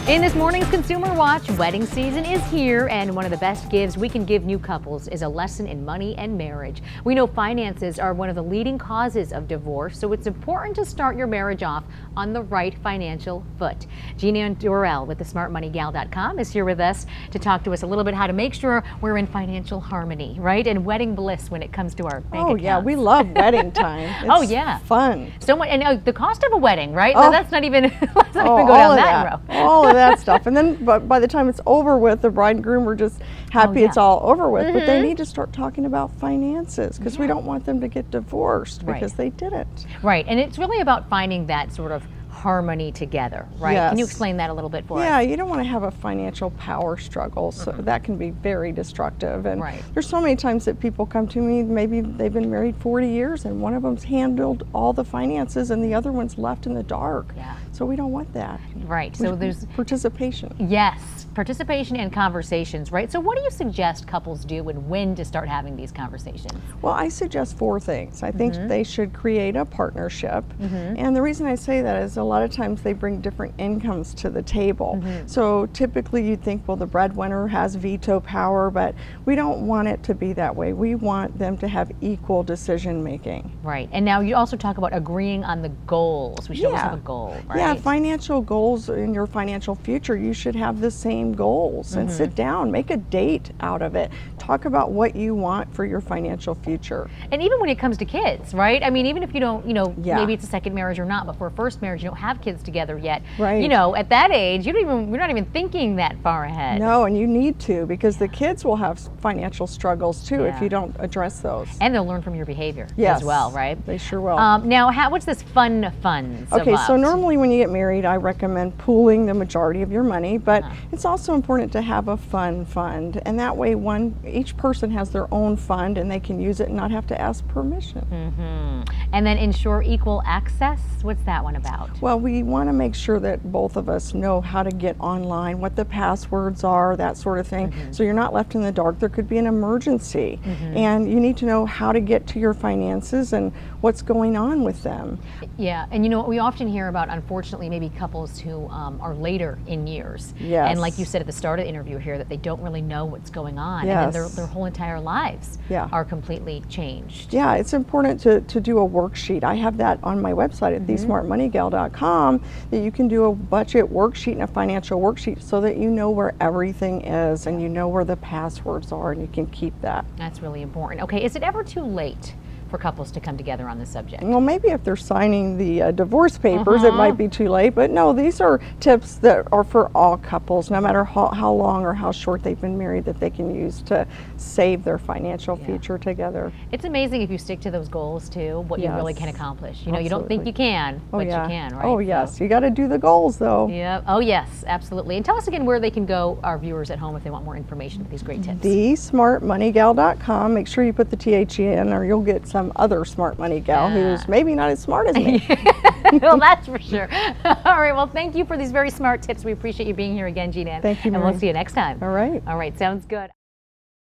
In this morning's Consumer Watch, wedding season is here, and one of the best gifts we can give new couples is a lesson in money and marriage. We know finances are one of the leading causes of divorce, so it's important to start your marriage off on the right financial foot. Gina Dorrell with the SmartMoneyGal.com is here with us to talk to us a little bit how to make sure we're in financial harmony, right? And wedding bliss when it comes to our bank accounts. Yeah, we love wedding time. It's oh yeah, fun. So much, and the cost of a wedding, right? Oh. That's not even let's not even go down that road. All of that stuff, and then by the time it's over with, the bride and groom are just happy it's all over with. But they need to start talking about finances because we don't want them to get divorced because they didn't. Right, and it's really about finding that sort of harmony together, right? Yes. Can you explain that a little bit for us? Yeah, you don't want to have a financial power struggle, so that can be very destructive. And there's so many times that people come to me, maybe they've been married 40 years and one of them's handled all the finances and the other one's left in the dark. Yeah. So we don't want that. Right, so there's participation. Yes, participation and conversations, right? So what do you suggest couples do and when to start having these conversations? Well, I suggest 4 things. I think they should create a partnership. And the reason I say that is a lot of times they bring different incomes to the table. So typically you'd think, well, the breadwinner has veto power, but we don't want it to be that way. We want them to have equal decision making. Right, and now you also talk about agreeing on the goals. We should always have a goal, right? Yeah, financial goals in your financial future, you should have the same goals and sit down, make a date out of it. Talk about what you want for your financial future. And even when it comes to kids, right? I mean, even if you don't, maybe it's a second marriage or not, but for a first marriage, you don't have kids together yet. Right. At that age, you're not even thinking that far ahead. No, and you need to, because the kids will have financial struggles too if you don't address those. And they'll learn from your behavior as well, right? They sure will. Now, what's this fun funds? Okay, so normally when you get married, I recommend pooling the majority of your money, but it's also important to have a fun fund, and that way each person has their own fund and they can use it and not have to ask permission. And then ensure equal access. What's that one about? Well, we want to make sure that both of us know how to get online, what the passwords are, that sort of thing, so you're not left in the dark. There could be an emergency, and you need to know how to get to your finances and what's going on with them. Yeah, and we often hear about, unfortunately, maybe couples who are later in years. Yes. And like you said at the start of the interview here, that they don't really know what's going on. And then their whole entire lives are completely changed. Yeah, it's important to do a worksheet. I have that on my website at thesmartmoneygal.com, that you can do a budget worksheet and a financial worksheet so that you know where everything is and you know where the passwords are and you can keep that. That's really important. Okay, is it ever too late for couples to come together on this subject? Well, maybe if they're signing the divorce papers, it might be too late, but no, these are tips that are for all couples, no matter how long or how short they've been married, that they can use to save their financial future together. It's amazing if you stick to those goals too, what you really can accomplish. You don't think you can, but you can, right? Oh yes, you got to do the goals though. Yeah. Oh yes, absolutely. And tell us again where they can go, our viewers at home, if they want more information with these great tips. thesmartmoneygal.com. Make sure you put the THE in, or you'll get some other smart money gal who's maybe not as smart as me. Well, that's for sure. All right, well, thank you for these very smart tips. We appreciate you being here again, Gina. Thank you, and we'll see you next time. All right. All right, sounds good.